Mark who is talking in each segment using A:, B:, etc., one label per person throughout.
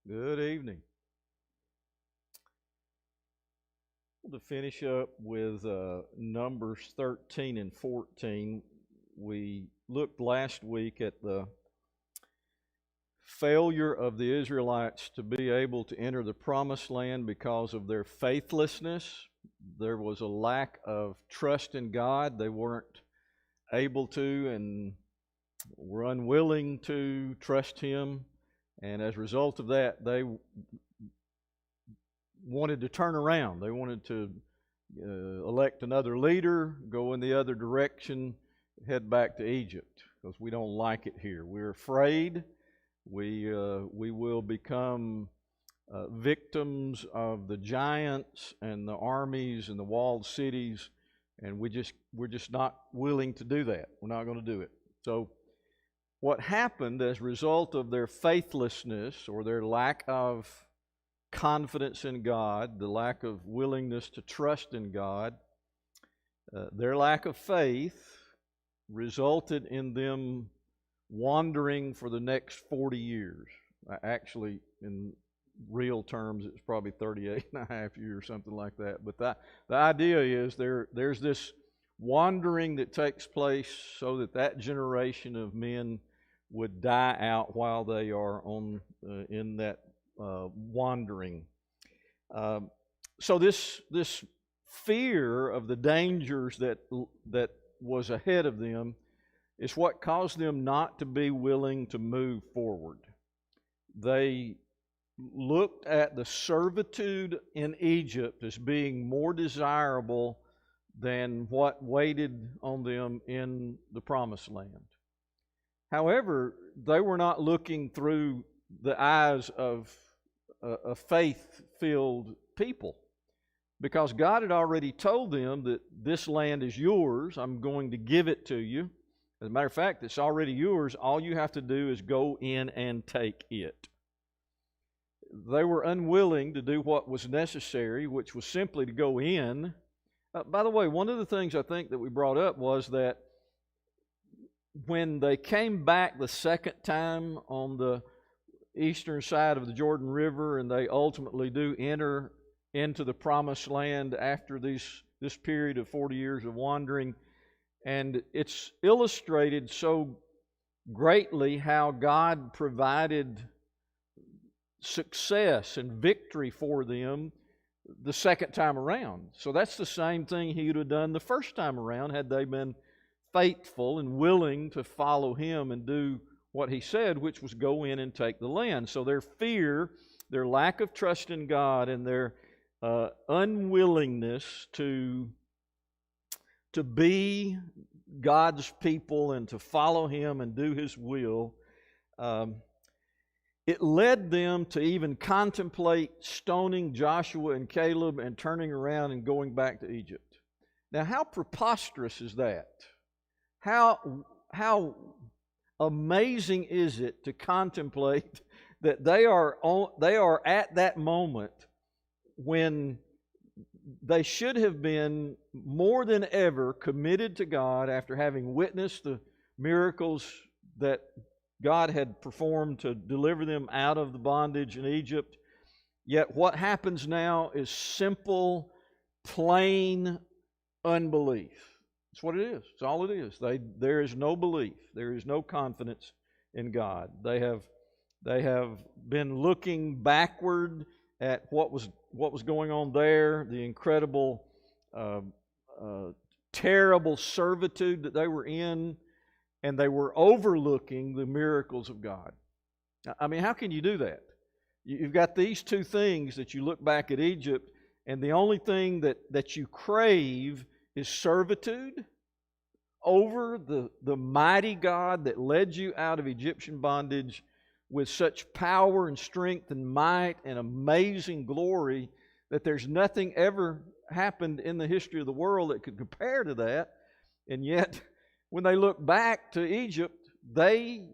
A: Good evening. To finish up with Numbers 13 and 14, we looked last week at the failure of the Israelites to be able to enter the promised land because of their faithlessness. There was a lack of trust in God. They weren't able to and were unwilling to trust Him. And as a result of that, they wanted to turn around. They wanted to elect another leader, go in the other direction, head back to Egypt because we don't like it here. We're afraid we will become victims of the giants and the armies and the walled cities, and we're just not willing to do that. We're not going to do it. So what happened as a result of their faithlessness or their lack of confidence in God, the lack of willingness to trust in God, their lack of faith resulted in them wandering for the next 40 years. Actually, in real terms, it's probably 38 and a half years, something like that. But the idea is there's this wandering that takes place so that generation of men would die out while they are in that wandering. So this fear of the dangers that was ahead of them is what caused them not to be willing to move forward. They looked at the servitude in Egypt as being more desirable than what waited on them in the Promised Land. However, they were not looking through the eyes of a faith-filled people, because God had already told them that this land is yours. I'm going to give it to you. As a matter of fact, it's already yours. All you have to do is go in and take it. They were unwilling to do what was necessary, which was simply to go in. By the way, one of the things I think that we brought up was that when they came back the second time on the eastern side of the Jordan River, and they ultimately do enter into the promised land after this period of 40 years of wandering, and it's illustrated so greatly how God provided success and victory for them the second time around. So that's the same thing He would have done the first time around had they been faithful and willing to follow Him and do what He said, which was go in and take the land. So their fear, their lack of trust in God, and their unwillingness to be God's people and to follow Him and do His will, it led them to even contemplate stoning Joshua and Caleb and turning around and going back to Egypt. Now, how preposterous is that? How amazing is it to contemplate that they are at that moment when they should have been more than ever committed to God after having witnessed the miracles that God had performed to deliver them out of the bondage in Egypt. Yet what happens now is simple, plain unbelief. That's what it is. It's all it is. There is no belief. There is no confidence in God. They have been looking backward at what was going on there, the incredible, terrible servitude that they were in, and they were overlooking the miracles of God. I mean, how can you do that? You've got these two things that you look back at Egypt, and the only thing that you crave is servitude over the mighty God that led you out of Egyptian bondage with such power and strength and might and amazing glory that there's nothing ever happened in the history of the world that could compare to that. And yet, when they look back to Egypt, they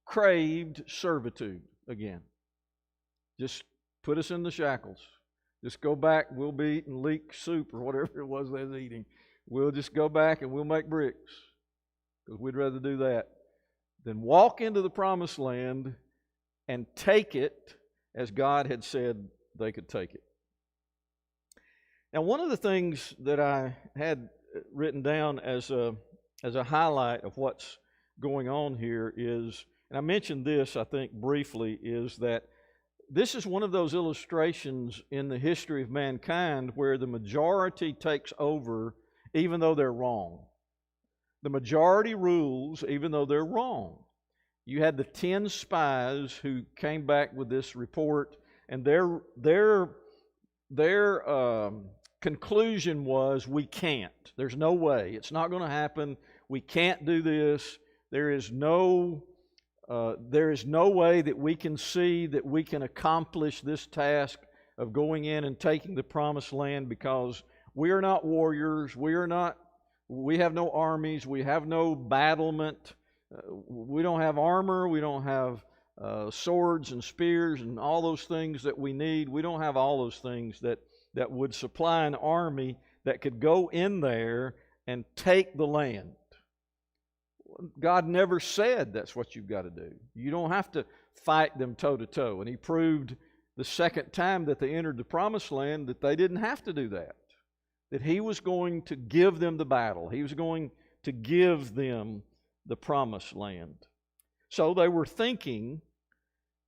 A: craved servitude again. Just put us in the shackles. Just go back. We'll be eating leek soup or whatever it was they was eating. We'll just go back and we'll make bricks, because we'd rather do that than walk into the promised land and take it as God had said they could take it. Now, one of the things that I had written down as a highlight of what's going on here is, and I mentioned this, I think, briefly, is that this is one of those illustrations in the history of mankind where the majority takes over even though they're wrong. The majority rules even though they're wrong. You had the 10 spies who came back with this report, and their conclusion was, we can't. There's no way. It's not going to happen. We can't do this. There is no way that we can see that we can accomplish this task of going in and taking the promised land, because we are not warriors. We have no armies. We have no battlement. We don't have armor. We don't have swords and spears and all those things that we need. We don't have all those things that would supply an army that could go in there and take the land. God never said that's what you've got to do. You don't have to fight them toe to toe. And He proved the second time that they entered the promised land that they didn't have to do that. That He was going to give them the battle. He was going to give them the promised land. So they were thinking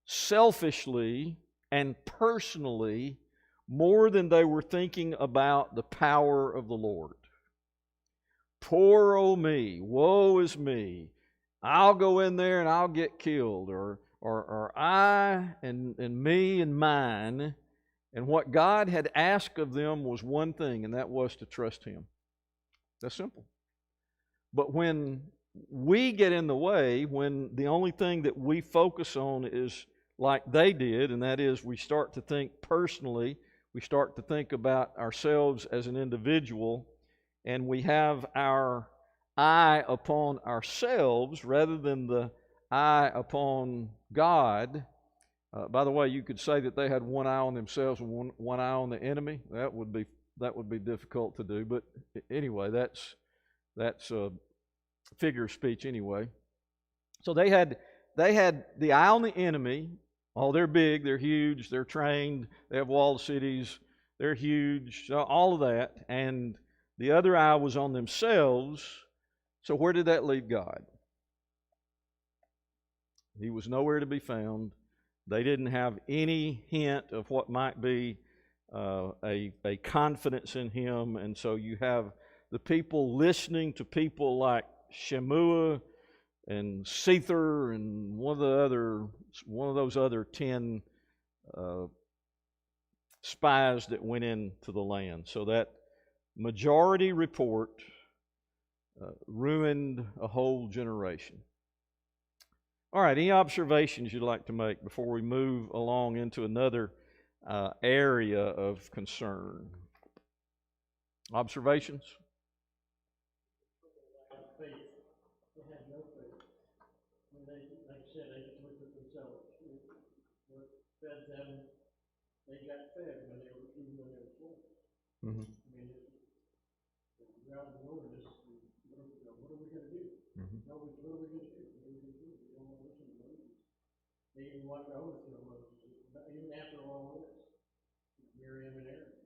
A: selfishly and personally more than they were thinking about the power of the Lord. Poor old me, woe is me. I'll go in there and I'll get killed, or I and me and mine. And what God had asked of them was one thing, and that was to trust Him. That's simple. But when we get in the way, when the only thing that we focus on is like they did, and that is we start to think personally, we start to think about ourselves as an individual, and we have our eye upon ourselves rather than the eye upon God. By the way, you could say that they had one eye on themselves and one eye on the enemy. That would be difficult to do. But anyway, that's a figure of speech anyway. So they had the eye on the enemy. Oh, they're big, they're huge, they're trained, they have walled cities, they're huge, all of that. And the other eye was on themselves. So where did that leave God? He was nowhere to be found. They didn't have any hint of what might be a confidence in Him. And so you have the people listening to people like Shemua and Sether and one of those other 10 spies that went into the land. So that majority report ruined a whole generation. All right, any observations you'd like to make before we move along into another area of concern? Observations?
B: Faith. They had no faith. I mean, like I said, they just looked at themselves. What fed them, they got fed when they were full.
A: Mm-hmm.
B: I mean, you're out in the wilderness, what are we going to do?
A: Mm-hmm.
B: No, what are we going to do? What are we going to do? We don't want to listen to Moses. They even walked over to Moses, even after all this, Miriam and Aaron.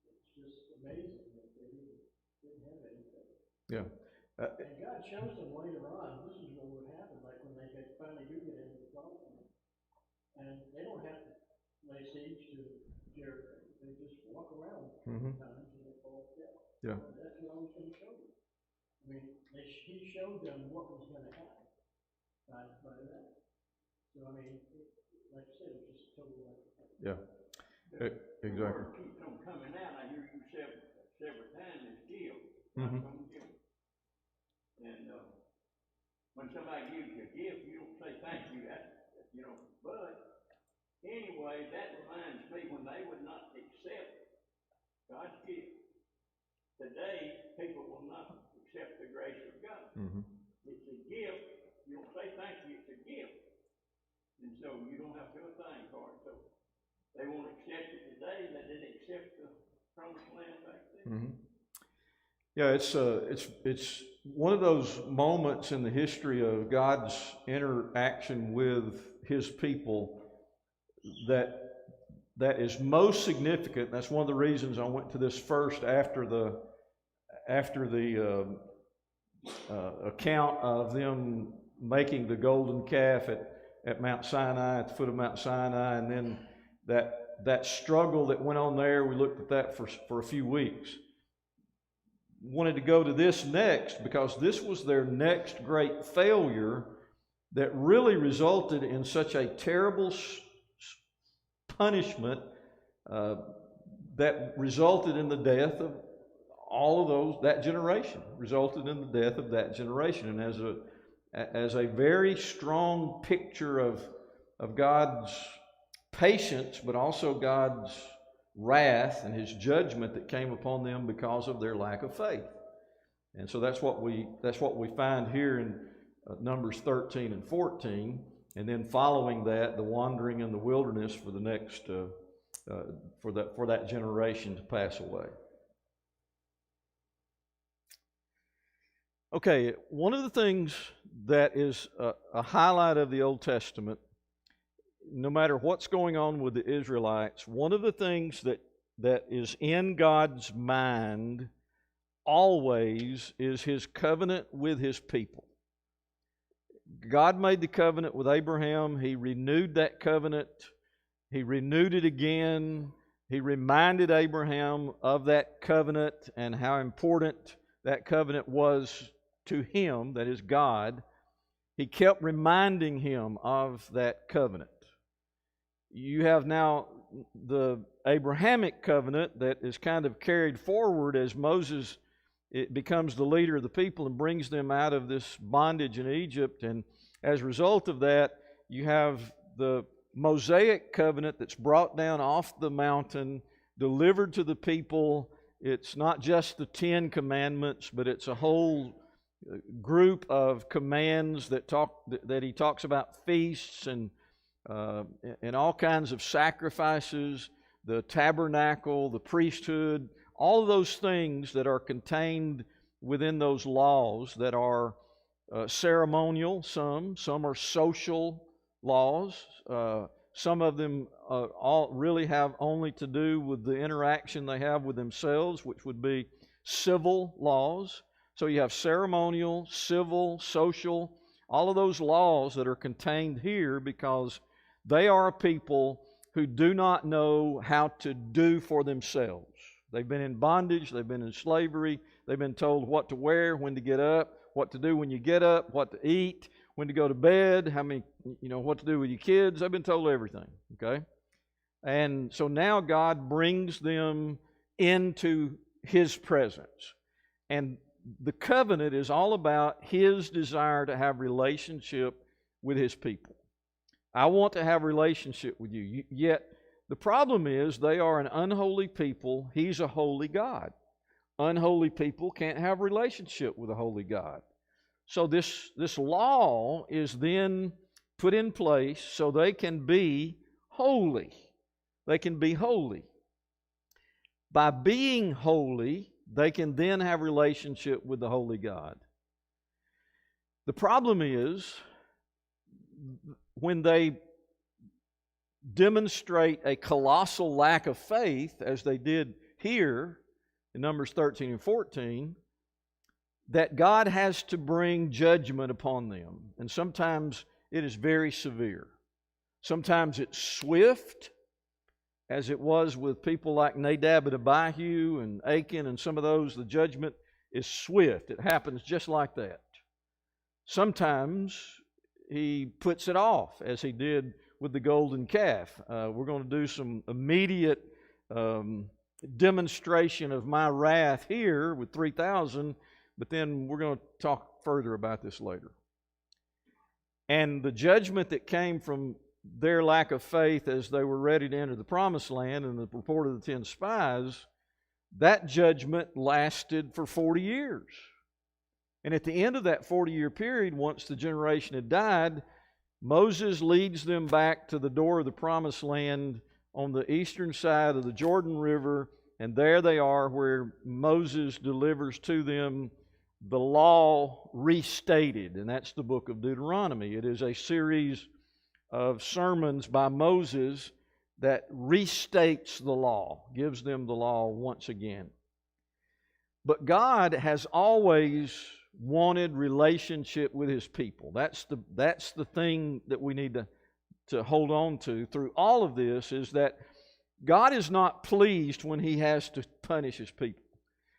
B: It's just amazing that they didn't have any faith.
A: Yeah.
B: And God shows them later on, this is what would happen, like when they finally do get into the promised land. And they don't have to lay siege to Jericho. They just walk around sometimes and they fall down.
A: Yeah.
B: And that's what I was going to show them. I mean, He showed them what was going to happen by that. So, I mean, like I said, it was just totally like.
A: Yeah. Exactly.
C: The word keeps on coming out. I hear you several times. It's give.
A: Mm-hmm.
C: And when somebody gives you a gift, you don't say thank you. But anyway, that reminds me when they would not accept God's gift. Today, people will not accept the grace of God.
A: Mm-hmm.
C: It's a gift. You don't say thank you. It's a gift. And so you don't have to do a thing for it. So they won't accept it today. They didn't accept the promised land back then.
A: Mm-hmm. Yeah, it's one of those moments in the history of God's interaction with his people that is most significant. That's one of the reasons I went to this first after the account of them making the golden calf at Mount Sinai, at the foot of Mount Sinai, and then that struggle that went on there. We looked at that for a few weeks. Wanted to go to this next because this was their next great failure that really resulted in such a terrible punishment that resulted in the death of all of that generation, resulted in the death of that generation. And as a very strong picture of God's patience, but also God's wrath and his judgment that came upon them because of their lack of faith. And so that's what we find here in Numbers 13 and 14, and then following that, the wandering in the wilderness for the next for that generation to pass away. Okay, one of the things that is a highlight of the Old Testament, no matter what's going on with the Israelites, one of the things that is in God's mind always is his covenant with his people. God made the covenant with Abraham. He renewed that covenant. He renewed it again. He reminded Abraham of that covenant and how important that covenant was to him, that is God. He kept reminding him of that covenant. You have now the Abrahamic covenant that is kind of carried forward as Moses becomes the leader of the people and brings them out of this bondage in Egypt. And as a result of that, you have the Mosaic covenant that's brought down off the mountain, delivered to the people. It's not just the 10 commandments, but it's a whole group of commands that he talks about feasts and all kinds of sacrifices, the tabernacle, the priesthood, all of those things that are contained within those laws that are ceremonial. Some are social laws. Some of them all really have only to do with the interaction they have with themselves, which would be civil laws. So you have ceremonial, civil, social, all of those laws that are contained here because they are a people who do not know how to do for themselves. They've been in bondage, they've been in slavery, they've been told what to wear, when to get up, what to do when you get up, what to eat, when to go to bed, what to do with your kids. They've been told everything, okay? And so now God brings them into his presence. And the covenant is all about his desire to have relationship with his people. I want to have a relationship with you. Yet the problem is they are an unholy people. He's a holy God. Unholy people can't have a relationship with a holy God. So this law is then put in place so they can be holy. They can be holy. By being holy, they can then have a relationship with the holy God. The problem is when they demonstrate a colossal lack of faith, as they did here in Numbers 13 and 14, that God has to bring judgment upon them. And sometimes it is very severe. Sometimes it's swift, as it was with people like Nadab and Abihu and Achan and some of those. The judgment is swift. It happens just like that. Sometimes he puts it off, as he did with the golden calf. We're going to do some immediate demonstration of my wrath here with 3,000, but then we're going to talk further about this later. And the judgment that came from their lack of faith as they were ready to enter the promised land and the report of the 10 spies, that judgment lasted for 40 years. And at the end of that 40-year period, once the generation had died, Moses leads them back to the door of the promised land on the eastern side of the Jordan River, and there they are where Moses delivers to them the law restated, and that's the book of Deuteronomy. It is a series of sermons by Moses that restates the law, gives them the law once again. But God has always wanted relationship with His people. That's the thing that we need to hold on to through all of this, is that God is not pleased when He has to punish His people.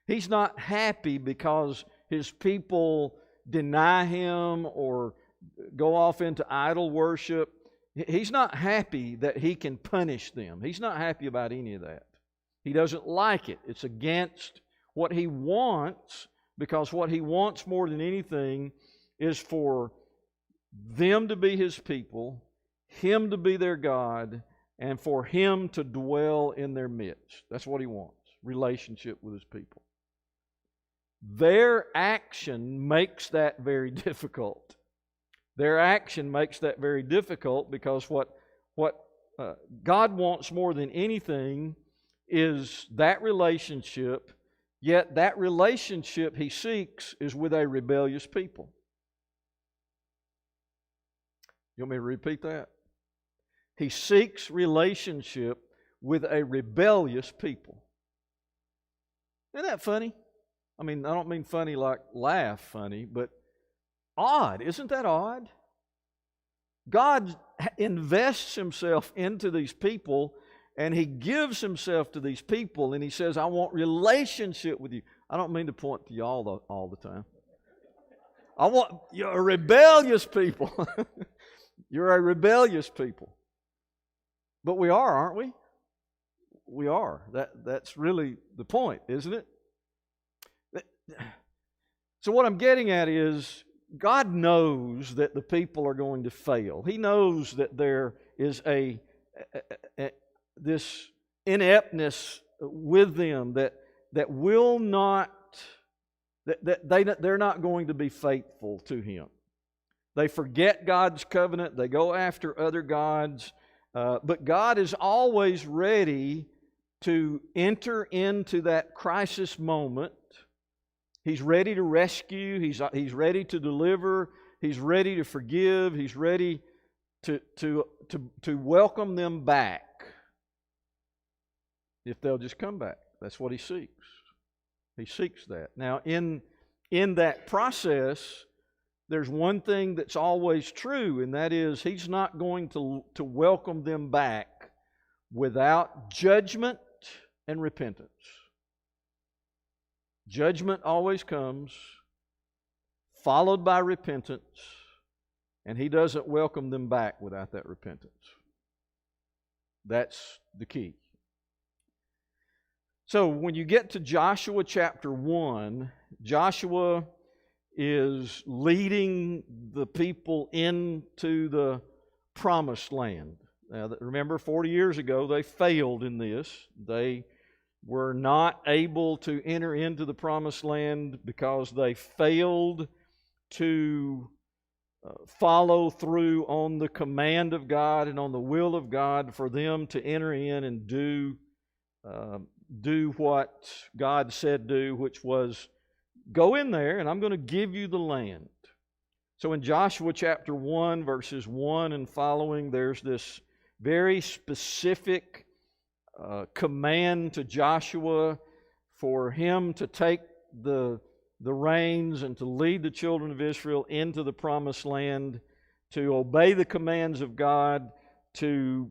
A: He's not happy because His people deny Him or go off into idol worship. He's not happy that He can punish them. He's not happy about any of that. He doesn't like it. It's against what He wants, because what He wants more than anything is for them to be His people, Him to be their God, and for Him to dwell in their midst. That's what He wants, relationship with His people. Their action makes that very difficult. Their action makes that very difficult because what God wants more than anything is that relationship, yet that relationship He seeks is with a rebellious people. You want me to repeat that? He seeks relationship with a rebellious people. Isn't that funny? I mean, I don't mean funny like laugh funny, but odd. Isn't that odd? God invests Himself into these people, and He gives Himself to these people, and He says, I want relationship with you. I don't mean to point to y'all all the time. You're a rebellious people. You're a rebellious people. But we are, aren't we? We are. That's really the point, isn't it? So what I'm getting at is, God knows that the people are going to fail. He knows that there is this ineptness with them that will not, they're not going to be faithful to Him. They forget God's covenant. They go after other gods. But God is always ready to enter into that crisis moment. He's ready to rescue. He's ready to deliver. He's ready to forgive. He's ready to welcome them back if they'll just come back. That's what He seeks. He seeks that. Now, in that process, there's one thing that's always true, and that is He's not going to welcome them back without judgment and repentance. Judgment always comes, followed by repentance, and He doesn't welcome them back without that repentance. That's the key. So when you get to Joshua chapter 1, Joshua is leading the people into the promised land. Now, remember, 40 years ago, they failed in this. They were not able to enter into the promised land because they failed to follow through on the command of God and on the will of God for them to enter in and do what God said do, which was go in there and I'm going to give you the land. So in Joshua chapter 1, verses 1 and following, there's this very specific command to Joshua for him to take the reins and to lead the children of Israel into the promised land, to obey the commands of God, to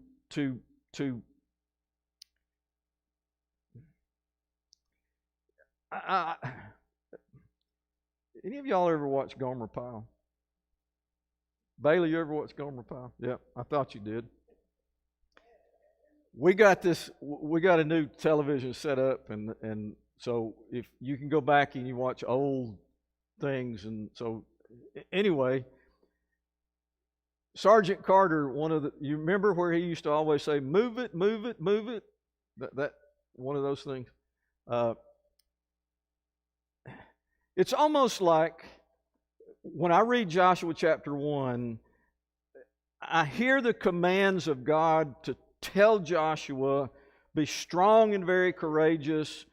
A: any of y'all ever watch Gomer Pyle? Bailey, you ever watch Gomer Pyle? Yeah, I thought you did. We got a new television set up, and so if you can go back and you watch old things, and so anyway, Sergeant Carter, you remember where he used to always say, "Move it, move it, move it." That one of those things. It's almost like when I read Joshua chapter 1, I hear the commands of God to tell Joshua, be strong and very courageous,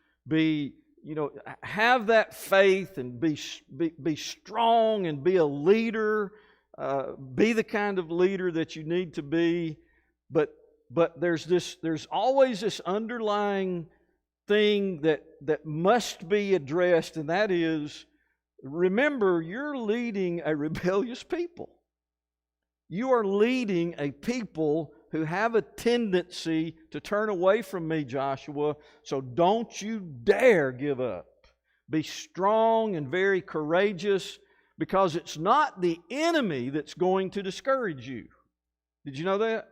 A: have that faith and be strong and be a leader, be the kind of leader that you need to be, but there's always this underlying thing that must be addressed, and that is, remember, you're leading a rebellious people. You are leading a people who have a tendency to turn away from me, Joshua, so don't you dare give up. Be strong and very courageous, because it's not the enemy that's going to discourage you. Did you know that?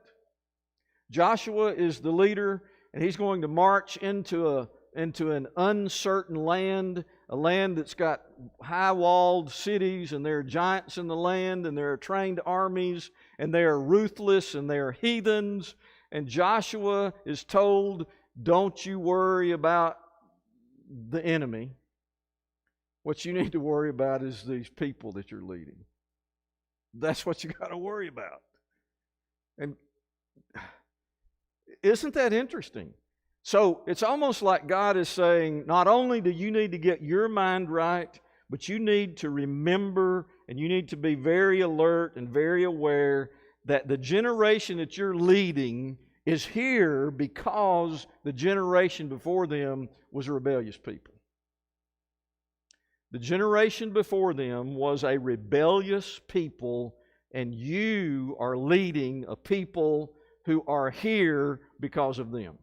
A: Joshua is the leader, and he's going to march into an uncertain land, a land that's got high-walled cities, and there are giants in the land, and there are trained armies, and they are ruthless, and they are heathens. And Joshua is told, don't you worry about the enemy. What you need to worry about is these people that you're leading. That's what you got to worry about. And isn't that interesting? So it's almost like God is saying, not only do you need to get your mind right, but you need to remember, and you need to be very alert and very aware that the generation that you're leading is here because the generation before them was a rebellious people. The generation before them was a rebellious people, and you are leading a people who are here because of them.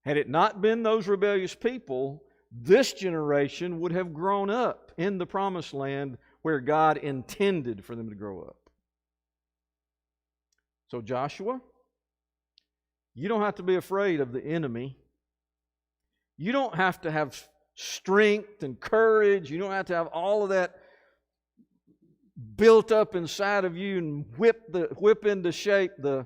A: Had it not been those rebellious people, this generation would have grown up in the promised land where God intended for them to grow up. So Joshua, you don't have to be afraid of the enemy. You don't have to have strength and courage. You don't have to have all of that built up inside of you and whip into shape the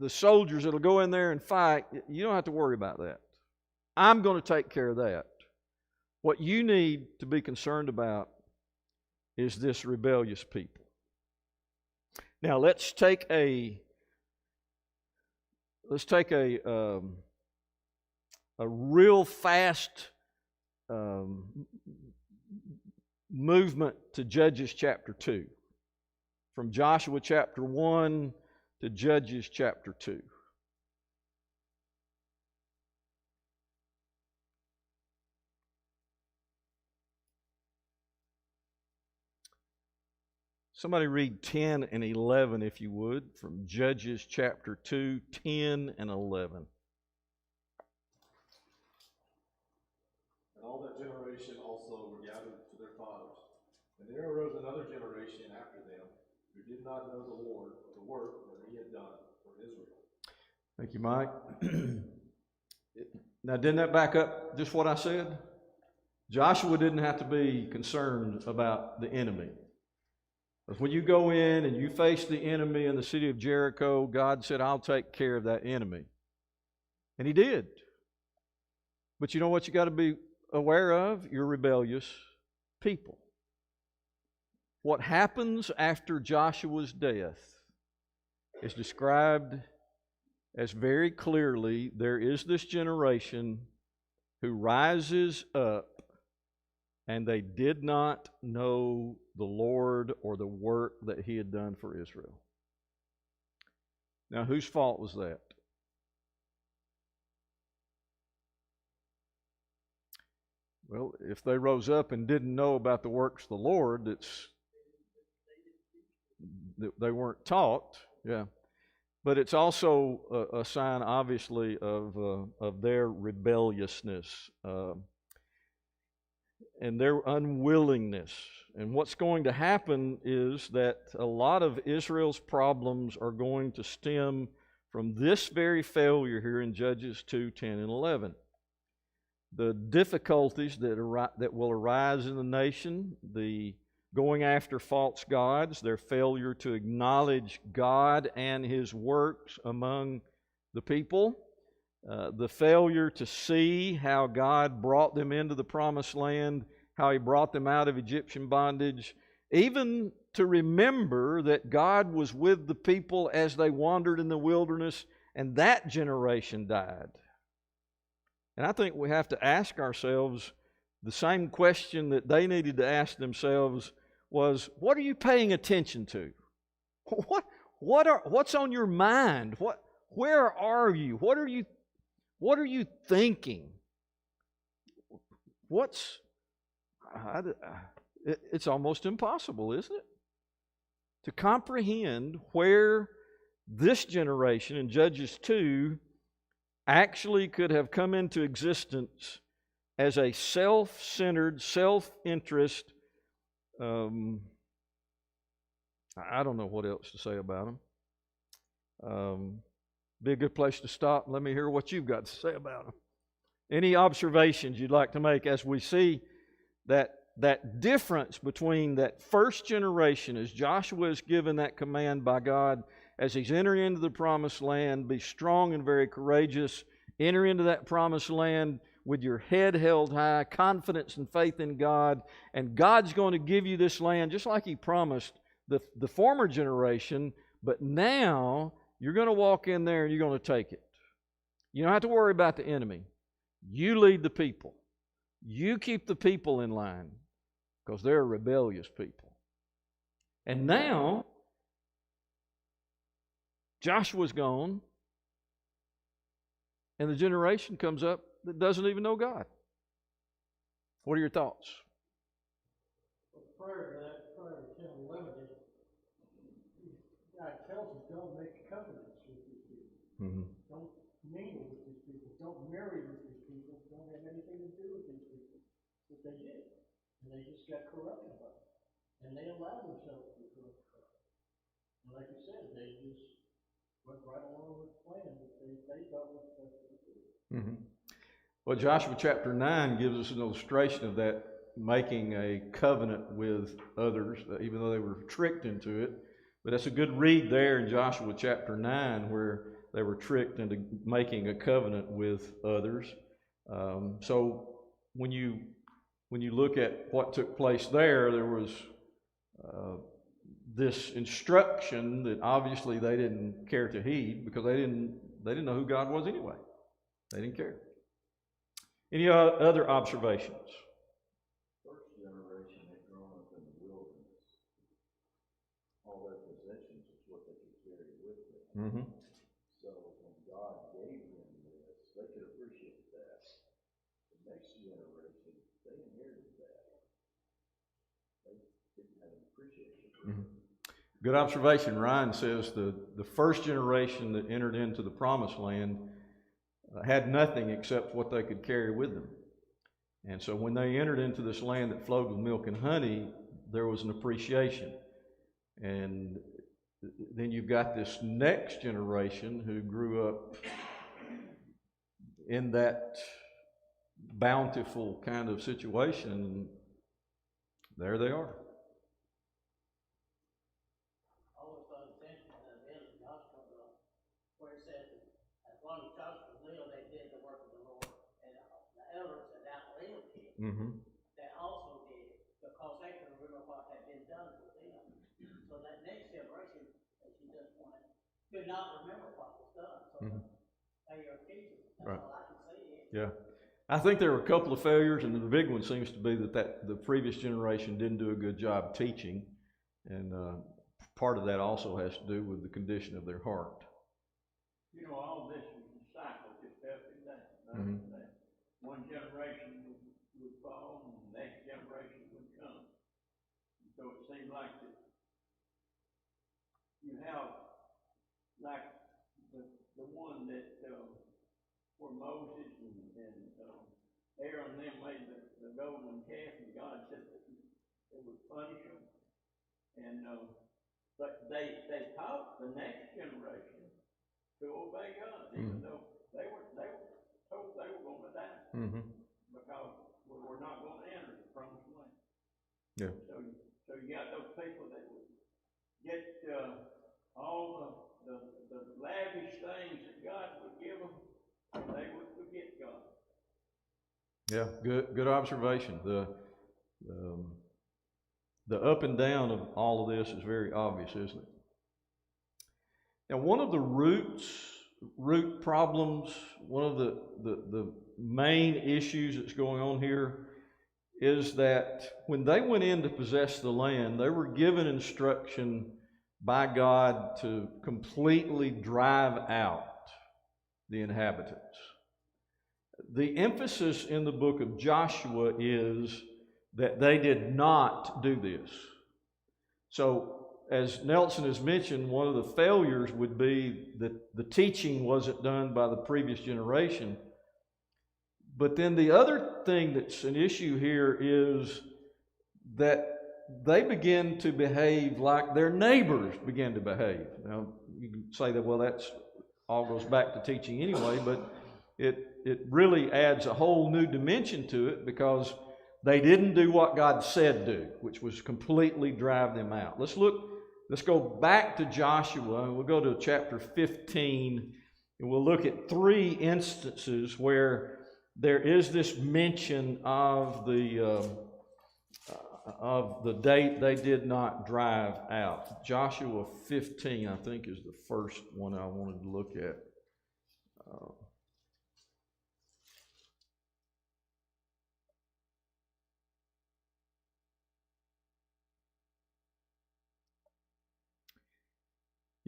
A: soldiers that'll go in there and fight. You don't have to worry about that. I'm going to take care of that. What you need to be concerned about is this rebellious people. Now let's take a real fast movement to Judges chapter 2. From Joshua chapter 1 to Judges chapter 2. Somebody read 10 and 11, if you would, from Judges chapter 2, 10 and 11.
D: And all that generation also were gathered to their fathers. And there arose another generation after them, who did not know the Lord, or the work that he had done for Israel.
A: Thank you, Mike. Now, didn't that back up just what I said? Joshua didn't have to be concerned about the enemy. Because when you go in and you face the enemy in the city of Jericho, God said, I'll take care of that enemy. And he did. But you know what you got to be aware of? You're rebellious people. What happens after Joshua's death is described as very clearly, there is this generation who rises up, and they did not know the Lord or the work that he had done for Israel. Now, whose fault was that? Well, if they rose up and didn't know about the works of the Lord, they weren't taught, yeah. But it's also a sign, obviously, of their rebelliousness and their unwillingness. And what's going to happen is that a lot of Israel's problems are going to stem from this very failure here in Judges 2, 10, and 11. The difficulties that will arise in the nation, the going after false gods, their failure to acknowledge God and His works among the people, the failure to see how God brought them into the promised land, how He brought them out of Egyptian bondage, even to remember that God was with the people as they wandered in the wilderness, and that generation died. And I think we have to ask ourselves the same question that they needed to ask themselves. was, what are you paying attention to? What's on your mind? Where are you? What are you thinking? It's almost impossible, isn't it? To comprehend where this generation in Judges 2 actually could have come into existence as a self-centered, self-interest, I don't know what else to say about them. Be a good place to stop. Let me hear what you've got to say about them. Any observations you'd like to make as we see that difference between that first generation as Joshua is given that command by God as he's entering into the promised land, be strong and very courageous, enter into that promised land with your head held high, confidence and faith in God, and God's going to give you this land just like He promised the former generation, but now you're going to walk in there and you're going to take it. You don't have to worry about the enemy. You lead the people. You keep the people in line because they're rebellious people. And now, Joshua's gone, and the generation comes up that doesn't even know God. What are your thoughts?
B: Prior to that, prior to 10, 11, God tells them, don't make covenants with these people.
A: Mm-hmm.
B: Don't mingle with these people. Don't marry with these people. Don't have anything to do with these people. But they did. And they just got corrupted by it. And they allowed themselves to be corrupted by it. And like you said, they just went right along with the plan that they thought was best to do.
A: Mm-hmm. Well, Joshua chapter 9 gives us an illustration of that, making a covenant with others, even though they were tricked into it. But that's a good read there in Joshua chapter 9 where they were tricked into making a covenant with others. So when you look at what took place there was this instruction that obviously they didn't care to heed because they didn't know who God was anyway. They didn't care. Any other observations?
E: First generation had grown up in the wilderness. All their possessions is what they could carry with them.
A: Mm-hmm.
E: So when God gave them this, they could appreciate that. The next generation, they inherited that. They didn't have an appreciation for it.
A: Mm-hmm. Good observation. Ryan says the first generation that entered into the promised land had nothing except what they could carry with them. And so when they entered into this land that flowed with milk and honey, there was an appreciation. And then you've got this next generation who grew up in that bountiful kind of situation, and there they are.
F: Where it says, as long as Joshua lived, they did the work of the Lord, and the elders that outlived him,
A: Mm-hmm.
F: they also did, because they could remember what had been done to them. So that next generation, as you just pointed, could not remember what was done, so they are teachers. That's
A: Right.
F: all I can say is.
A: Yeah. I think there were a couple of failures, and the big one seems to be that the previous generation didn't do a good job teaching, and part of that also has to do with the condition of their heart.
C: You know, all this was a cycle, just up and down.
A: Mhm.
C: One generation would fall, and the next generation would come. And so it seems like that you have, like, the one that, where Moses and Aaron and them made the golden calf, and God said that it would punish them. And, but they taught the next generation to obey God, even though they were told they were going to die because we were not going to enter the promised land.
A: Yeah.
C: So you got those people that would get all the lavish things that God would give them, and they would forget God.
A: Yeah, good observation. The up and down of all of this is very obvious, isn't it? Now, one of the root problems, one of the main issues that's going on here is that when they went in to possess the land, they were given instruction by God to completely drive out the inhabitants. The emphasis in the book of Joshua is that they did not do this. So, as Nelson has mentioned, one of the failures would be that the teaching wasn't done by the previous generation. But then the other thing that's an issue here is that they begin to behave like their neighbors began to behave. Now, you can say that, well, that's all goes back to teaching anyway, but it really adds a whole new dimension to it because they didn't do what God said do, which was completely drive them out. Let's go back to Joshua, and we'll go to chapter 15, and we'll look at 3 instances where there is this mention of the date they did not drive out. Joshua 15, I think, is the first one I wanted to look at.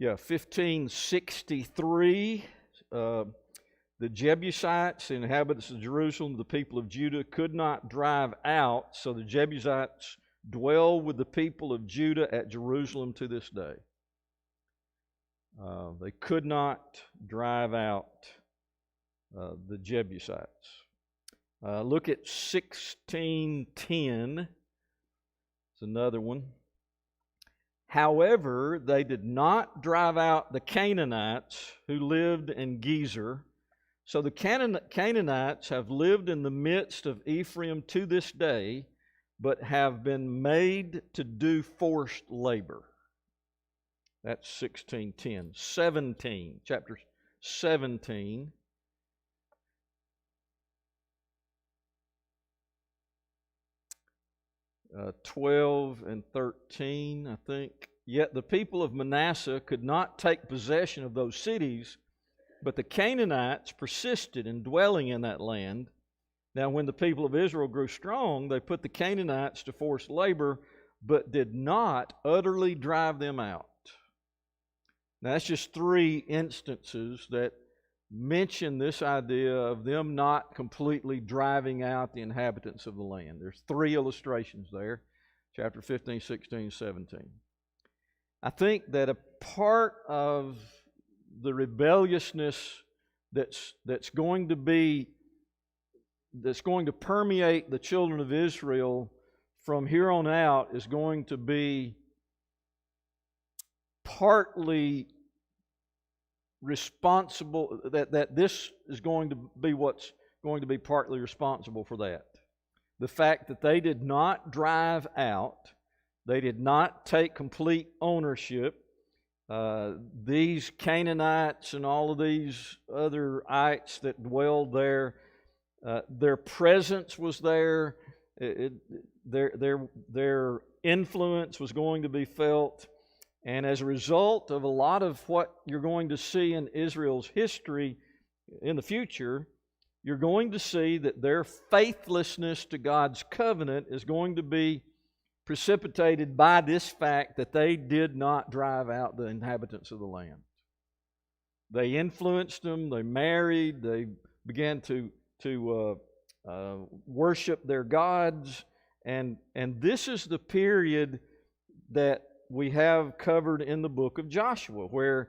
A: Yeah, 1563, the Jebusites, the inhabitants of Jerusalem, the people of Judah, could not drive out, so the Jebusites dwell with the people of Judah at Jerusalem to this day. They could not drive out the Jebusites. Look at 1610. It's another one. However, they did not drive out the Canaanites who lived in Gezer. So the Canaanites have lived in the midst of Ephraim to this day, but have been made to do forced labor. That's 16:10. 17, chapter 17. Uh, 12 and 13, I think. Yet the people of Manasseh could not take possession of those cities, but the Canaanites persisted in dwelling in that land. Now, when the people of Israel grew strong, they put the Canaanites to forced labor, but did not utterly drive them out. Now, that's just 3 instances that mention this idea of them not completely driving out the inhabitants of the land. There's 3 illustrations there, chapter 15, 16, 17. I think that a part of the rebelliousness that's going to permeate the children of Israel from here on out is going to be partly responsible, that this is going to be what's going to be partly responsible for that. The fact that they did not drive out, they did not take complete ownership. These Canaanites and all of these other ites that dwelled there, their presence was there. Their influence was going to be felt. And as a result of a lot of what you're going to see in Israel's history in the future, you're going to see that their faithlessness to God's covenant is going to be precipitated by this fact that they did not drive out the inhabitants of the land. They influenced them, they married, they began to worship their gods, and this is the period that we have covered in the book of Joshua, where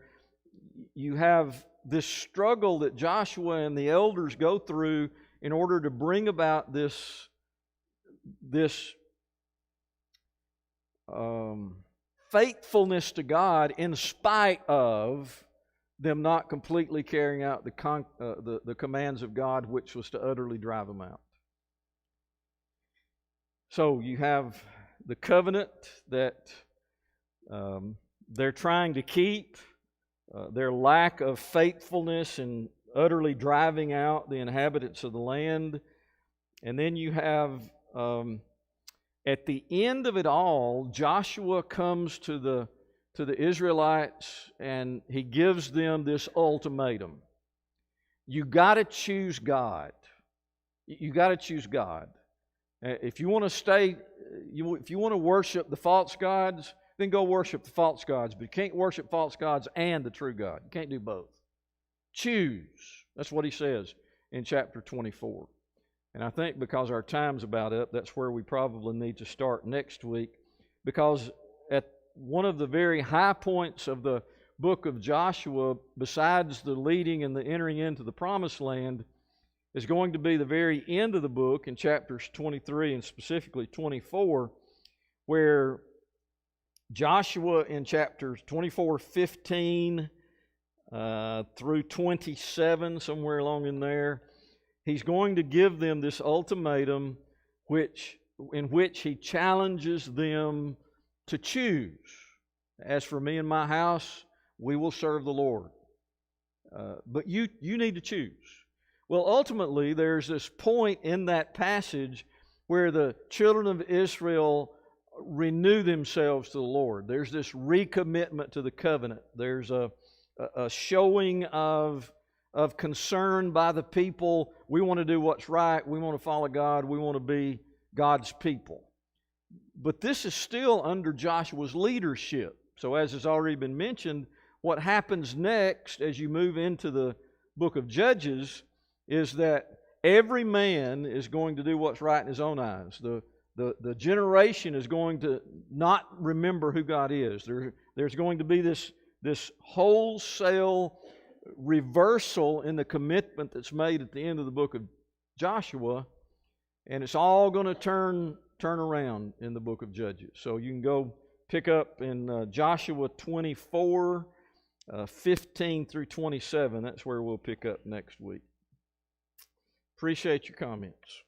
A: you have this struggle that Joshua and the elders go through in order to bring about this faithfulness to God in spite of them not completely carrying out the commands of God, which was to utterly drive them out. So you have the covenant that they're trying to keep, their lack of faithfulness in utterly driving out the inhabitants of the land. And then you have, at the end of it all, Joshua comes to the Israelites and he gives them this ultimatum. You got to choose God. You got to choose God. If you want to stay, if you want to worship the false gods, then go worship the false gods. But you can't worship false gods and the true God. You can't do both. Choose. That's what he says in chapter 24. And I think because our time's about up, that's where we probably need to start next week. Because at one of the very high points of the book of Joshua, besides the leading and the entering into the promised land, is going to be the very end of the book in chapters 23 and specifically 24, where Joshua in chapters 24:15 through 27, somewhere along in there, he's going to give them this ultimatum in which he challenges them to choose. As for me and my house, we will serve the Lord. But you need to choose. Well, ultimately, there's this point in that passage where the children of Israel renew themselves to the Lord. There's this recommitment to the covenant. There's a showing of concern by the people. We want to do what's right. We want to follow God. We want to be God's people. But this is still under Joshua's leadership. So as has already been mentioned, what happens next as you move into the book of Judges is that every man is going to do what's right in his own eyes. The generation is going to not remember who God is. There's going to be this wholesale reversal in the commitment that's made at the end of the book of Joshua, and it's all going to turn around in the book of Judges. So you can go pick up in Joshua 24, 15 through 27. That's where we'll pick up next week. Appreciate your comments.